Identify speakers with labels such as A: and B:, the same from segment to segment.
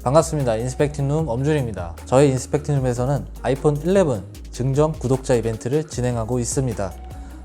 A: 반갑습니다. 인스펙팅룸 엄준입니다. 저희 인스펙팅룸에서는 아이폰 11 증정 구독자 이벤트를 진행하고 있습니다.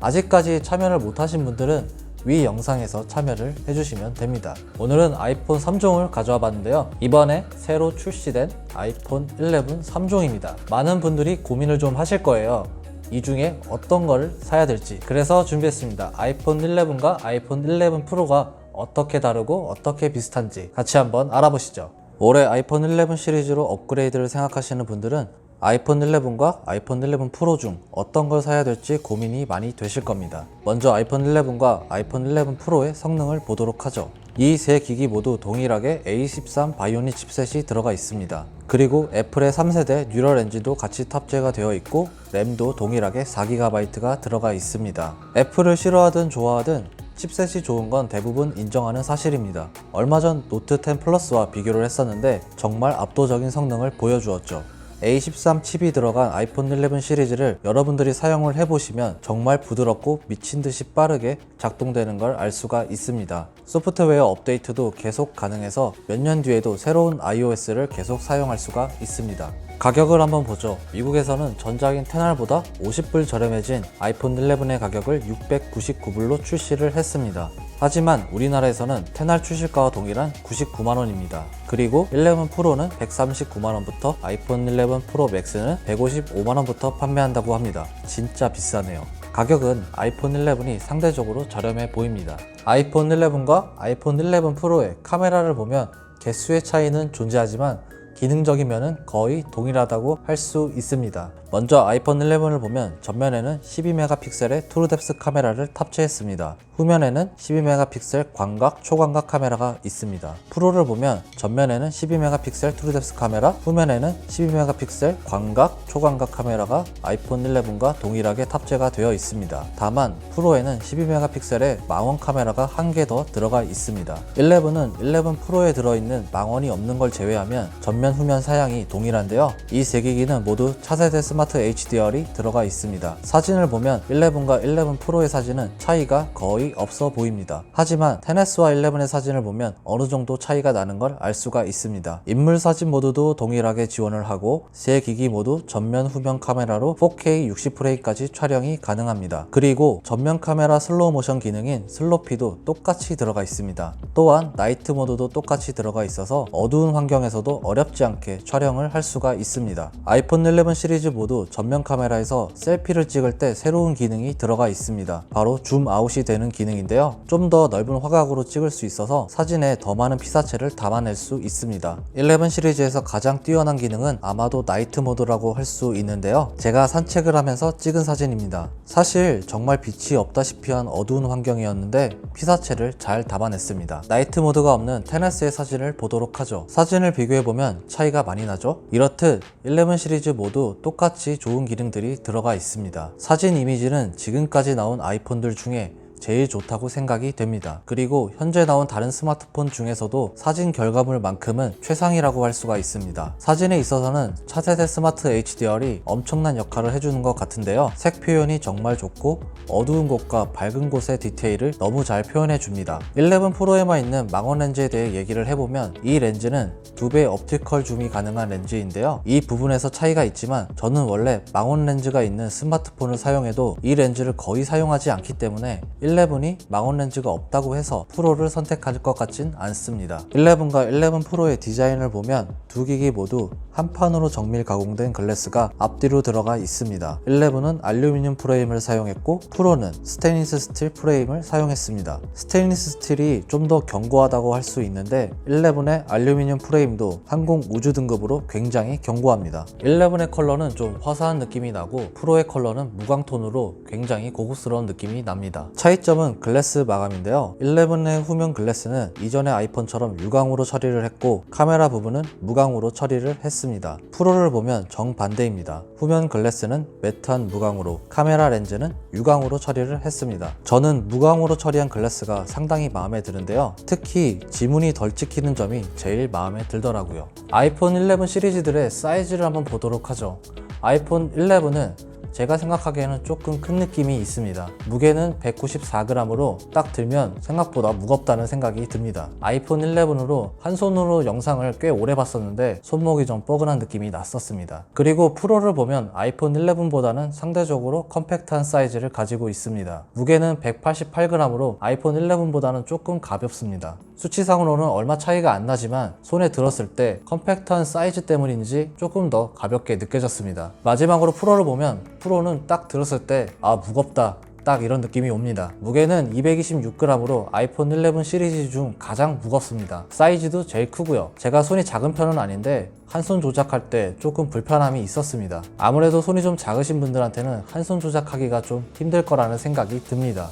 A: 아직까지 참여를 못하신 분들은 위 영상에서 참여를 해주시면 됩니다. 오늘은 아이폰 3종을 가져와 봤는데요. 이번에 새로 출시된 아이폰 11 3종입니다. 많은 분들이 고민을 좀 하실 거예요. 이 중에 어떤 거를 사야 될지. 그래서 준비했습니다. 아이폰 11과 아이폰 11 프로가 어떻게 다르고 어떻게 비슷한지 같이 한번 알아보시죠. 올해 아이폰 11 시리즈로 업그레이드를 생각하시는 분들은 아이폰 11과 아이폰 11 프로 중 어떤 걸 사야 될지 고민이 많이 되실 겁니다. 먼저 아이폰 11과 아이폰 11 프로의 성능을 보도록 하죠. 이 세 기기 모두 동일하게 A13 바이오닉 칩셋이 들어가 있습니다. 그리고 애플의 3세대 뉴럴 엔진도 같이 탑재가 되어 있고 램도 동일하게 4GB가 들어가 있습니다. 애플을 싫어하든 좋아하든 칩셋이 좋은 건 대부분 인정하는 사실입니다. 얼마 전 노트 10 플러스와 비교를 했었는데 정말 압도적인 성능을 보여주었죠. A13 칩이 들어간 아이폰 11 시리즈를 여러분들이 사용을 해보시면 정말 부드럽고 미친듯이 빠르게 작동되는 걸 알 수가 있습니다. 소프트웨어 업데이트도 계속 가능해서 몇 년 뒤에도 새로운 iOS를 계속 사용할 수가 있습니다. 가격을 한번 보죠. 미국에서는 전작인 10R보다 50불 저렴해진 아이폰 11의 가격을 699불로 출시를 했습니다. 하지만 우리나라에서는 10R 출시가와 동일한 99만원입니다. 그리고 11 프로는 139만원부터 아이폰 11 프로 맥스는 155만원부터 판매한다고 합니다. 진짜 비싸네요. 가격은 아이폰 11이 상대적으로 저렴해 보입니다. 아이폰 11과 아이폰 11 프로의 카메라를 보면 개수의 차이는 존재하지만 기능적인 면은 거의 동일하다고 할 수 있습니다. 먼저 아이폰 11을 보면 전면에는 12메가픽셀의 트루뎁스 카메라를 탑재했습니다. 후면에는 12메가픽셀 광각, 초광각 카메라가 있습니다. 프로를 보면 전면에는 12메가픽셀 트루뎁스 카메라, 후면에는 12메가픽셀 광각, 초광각 카메라가 아이폰 11과 동일하게 탑재가 되어 있습니다. 다만 프로에는 12메가픽셀의 망원 카메라가 한 개 더 들어가 있습니다. 11은 11 프로에 들어있는 망원이 없는 걸 제외하면 전면, 후면 사양이 동일한데요. 이 세 기기는 모두 차세대 스마트 HDR이 들어가 있습니다. 사진을 보면 11과 11 프로의 사진은 차이가 거의 없어 보입니다. 하지만 10S와 11의 사진을 보면 어느 정도 차이가 나는 걸 알 수가 있습니다. 인물 사진 모드도 동일하게 지원을 하고 세 기기 모두 전면, 후면 카메라로 4K 60프레임까지 촬영이 가능합니다. 그리고 전면 카메라 슬로우 모션 기능인 슬로피도 똑같이 들어가 있습니다. 또한 나이트 모드도 똑같이 들어가 있어서 어두운 환경에서도 어렵지 않게 촬영을 할 수가 있습니다. 아이폰 11 시리즈 모두 전면 카메라에서 셀피를 찍을 때 새로운 기능이 들어가 있습니다. 바로 줌 아웃이 되는 기능인데요. 좀 더 넓은 화각으로 찍을 수 있어서 사진에 더 많은 피사체를 담아낼 수 있습니다. 11 시리즈에서 가장 뛰어난 기능은 아마도 나이트 모드라고 할 수 있는데요. 제가 산책을 하면서 찍은 사진입니다. 사실 정말 빛이 없다시피 한 어두운 환경이었는데 피사체를 잘 담아냈습니다. 나이트 모드가 없는 10S의 사진을 보도록 하죠. 사진을 비교해보면 차이가 많이 나죠? 이렇듯 11 시리즈 모두 똑같이 좋은 기능들이 들어가 있습니다. 사진 이미지는 지금까지 나온 아이폰들 중에 제일 좋다고 생각이 됩니다. 그리고 현재 나온 다른 스마트폰 중에서도 사진 결과물만큼은 최상이라고 할 수가 있습니다. 사진에 있어서는 차세대 스마트 HDR이 엄청난 역할을 해주는 것 같은데요. 색 표현이 정말 좋고 어두운 곳과 밝은 곳의 디테일을 너무 잘 표현해 줍니다. 11 프로에만 있는 망원 렌즈에 대해 얘기를 해보면 이 렌즈는 2배 옵티컬 줌이 가능한 렌즈인데요. 이 부분에서 차이가 있지만 저는 원래 망원 렌즈가 있는 스마트폰을 사용해도 이 렌즈를 거의 사용하지 않기 때문에 11이 망원 렌즈가 없다고 해서 프로를 선택할 것 같진 않습니다. 11과 11 프로의 디자인을 보면 두 기기 모두 한 판으로 정밀 가공된 글래스가 앞뒤로 들어가 있습니다. 11은 알루미늄 프레임을 사용했고 프로는 스테인리스 스틸 프레임을 사용했습니다. 스테인리스 스틸이 좀 더 견고하다고 할 수 있는데 11의 알루미늄 프레임도 항공 우주 등급으로 굉장히 견고합니다. 11의 컬러는 좀 화사한 느낌이 나고 프로의 컬러는 무광톤으로 굉장히 고급스러운 느낌이 납니다. 차이 차이점은 글래스 마감인데요. 11의 후면 글래스는 이전의 아이폰처럼 유광으로 처리를 했고 카메라 부분은 무광으로 처리를 했습니다. 프로를 보면 정반대입니다. 후면 글래스는 매트한 무광으로, 카메라 렌즈는 유광으로 처리를 했습니다. 저는 무광으로 처리한 글래스가 상당히 마음에 드는데요. 특히 지문이 덜 찍히는 점이 제일 마음에 들더라고요. 아이폰 11 시리즈들의 사이즈를 한번 보도록 하죠. 아이폰 11은 제가 생각하기에는 조금 큰 느낌이 있습니다. 무게는 194g으로 딱 들면 생각보다 무겁다는 생각이 듭니다. 아이폰 11으로 한 손으로 영상을 꽤 오래 봤었는데 손목이 좀 뻐근한 느낌이 났었습니다. 그리고 프로를 보면 아이폰 11보다는 상대적으로 컴팩트한 사이즈를 가지고 있습니다. 무게는 188g으로 아이폰 11보다는 조금 가볍습니다. 수치상으로는 얼마 차이가 안 나지만 손에 들었을 때 컴팩트한 사이즈 때문인지 조금 더 가볍게 느껴졌습니다. 마지막으로 프로를 보면 프로는 딱 들었을 때 아 무겁다 딱 이런 느낌이 옵니다. 무게는 226g으로 아이폰 11 시리즈 중 가장 무겁습니다. 사이즈도 제일 크고요. 제가 손이 작은 편은 아닌데 한 손 조작할 때 조금 불편함이 있었습니다. 아무래도 손이 좀 작으신 분들한테는 한 손 조작하기가 좀 힘들 거라는 생각이 듭니다.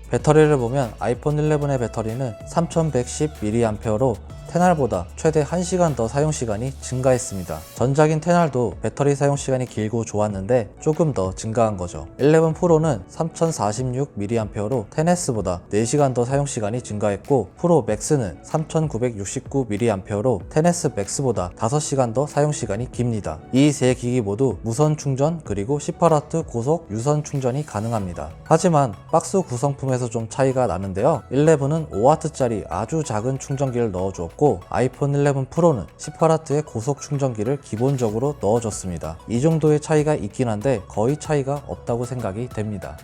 A: 배터리를 보면 아이폰 11의 배터리는 3110mAh로 테날보다 최대 1시간 더 사용시간이 증가했습니다. 전작인 테날도 배터리 사용시간이 길고 좋았는데 조금 더 증가한 거죠. 11 프로는 3046mAh로 10S보다 4시간 더 사용시간이 증가했고 프로 맥스는 3969mAh로 10S 맥스보다 5시간 더 사용시간이 깁니다. 이 세 기기 모두 무선 충전 그리고 18W 고속 유선 충전이 가능합니다. 하지만 박스 구성품에서 좀 차이가 나는데요. 11은 5W짜리 아주 작은 충전기를 넣어주었고 아이폰 11 프로는 18W의 고속 충전기를 기본적으로 넣어줬습니다. 이 정도의 차이가 있긴 한데 거의 차이가 없다고 생각이 됩니다.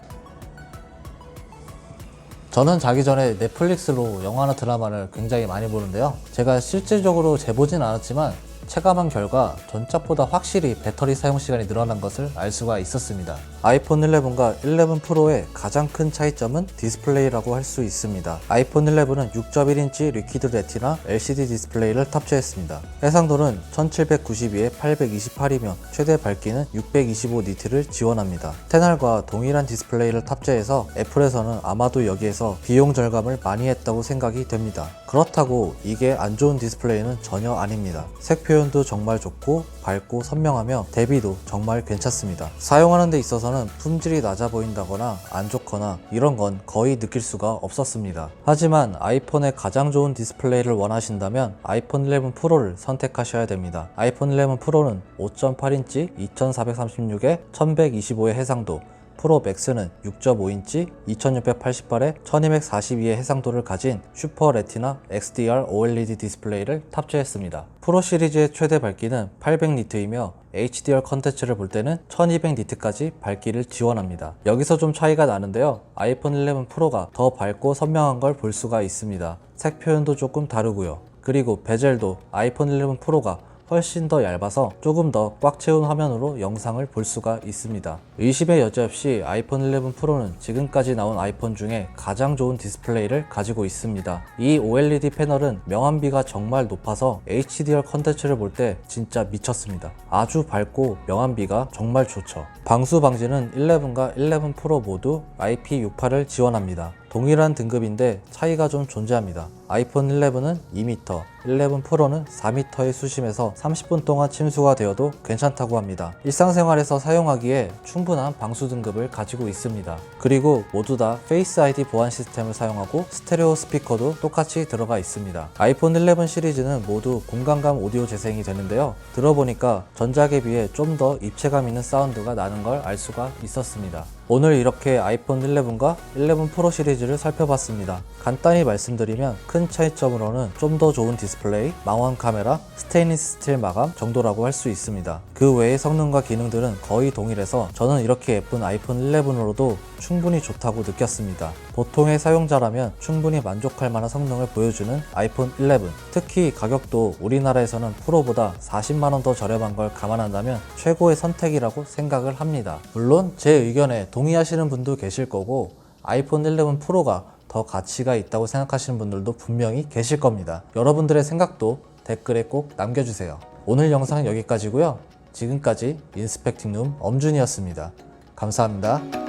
A: 저는 자기 전에 넷플릭스로 영화나 드라마를 굉장히 많이 보는데요. 제가 실질적으로 재보진 않았지만 체감한 결과 전작보다 확실히 배터리 사용 시간이 늘어난 것을 알 수가 있었습니다. 아이폰 11과 11 프로의 가장 큰 차이점은 디스플레이라고 할 수 있습니다. 아이폰 11은 6.1인치 리퀴드 레티나 LCD 디스플레이를 탑재했습니다. 해상도는 1792에 828이며 최대 밝기는 625니트를 지원합니다. 테날과 동일한 디스플레이를 탑재해서 애플에서는 아마도 여기에서 비용 절감을 많이 했다고 생각이 됩니다. 그렇다고 이게 안 좋은 디스플레이는 전혀 아닙니다. 색 표현도 정말 좋고 밝고 선명하며 대비도 정말 괜찮습니다. 사용하는 데 있어서는 품질이 낮아 보인다거나 안 좋거나 이런 건 거의 느낄 수가 없었습니다. 하지만 아이폰의 가장 좋은 디스플레이를 원하신다면 아이폰 11 프로를 선택하셔야 됩니다. 아이폰 11 프로는 5.8인치 2436에 1125의 해상도, 프로 맥스는 6.5인치 2688에 1242의 해상도를 가진 슈퍼 레티나 XDR OLED 디스플레이를 탑재했습니다. 프로 시리즈의 최대 밝기는 800니트이며 HDR 컨텐츠를 볼 때는 1200니트까지 밝기를 지원합니다. 여기서 좀 차이가 나는데요. 아이폰 11 프로가 더 밝고 선명한 걸 볼 수가 있습니다. 색 표현도 조금 다르고요. 그리고 베젤도 아이폰 11 프로가 훨씬 더 얇아서 조금 더 꽉 채운 화면으로 영상을 볼 수가 있습니다. 의심의 여지 없이 아이폰 11 프로는 지금까지 나온 아이폰 중에 가장 좋은 디스플레이를 가지고 있습니다. 이 OLED 패널은 명암비가 정말 높아서 HDR 컨텐츠를 볼 때 진짜 미쳤습니다. 아주 밝고 명암비가 정말 좋죠. 방수 방지는 11과 11 프로 모두 IP68을 지원합니다. 동일한 등급인데 차이가 좀 존재합니다. 아이폰 11은 2m, 11 프로는 4m의 수심에서 30분 동안 침수가 되어도 괜찮다고 합니다. 일상생활에서 사용하기에 충분한 방수 등급을 가지고 있습니다. 그리고 모두 다 페이스 ID 보안 시스템을 사용하고 스테레오 스피커도 똑같이 들어가 있습니다. 아이폰 11 시리즈는 모두 공간감 오디오 재생이 되는데요. 들어보니까 전작에 비해 좀 더 입체감 있는 사운드가 나는 걸 알 수가 있었습니다. 오늘 이렇게 아이폰 11과 11 프로 시리즈를 살펴봤습니다. 간단히 말씀드리면 큰 차이점으로는 좀 더 좋은 디스플레이, 망원 카메라, 스테인리스 스틸 마감 정도라고 할 수 있습니다. 그 외의 성능과 기능들은 거의 동일해서 저는 이렇게 예쁜 아이폰 11으로도 충분히 좋다고 느꼈습니다. 보통의 사용자라면 충분히 만족할 만한 성능을 보여주는 아이폰 11. 특히 가격도 우리나라에서는 프로보다 40만원 더 저렴한 걸 감안한다면 최고의 선택이라고 생각을 합니다. 물론 제 의견에 동의하시는 분도 계실 거고 아이폰 11 프로가 더 가치가 있다고 생각하시는 분들도 분명히 계실 겁니다. 여러분들의 생각도 댓글에 꼭 남겨주세요. 오늘 영상은 여기까지고요. 지금까지 인스펙팅룸 엄준이었습니다. 감사합니다.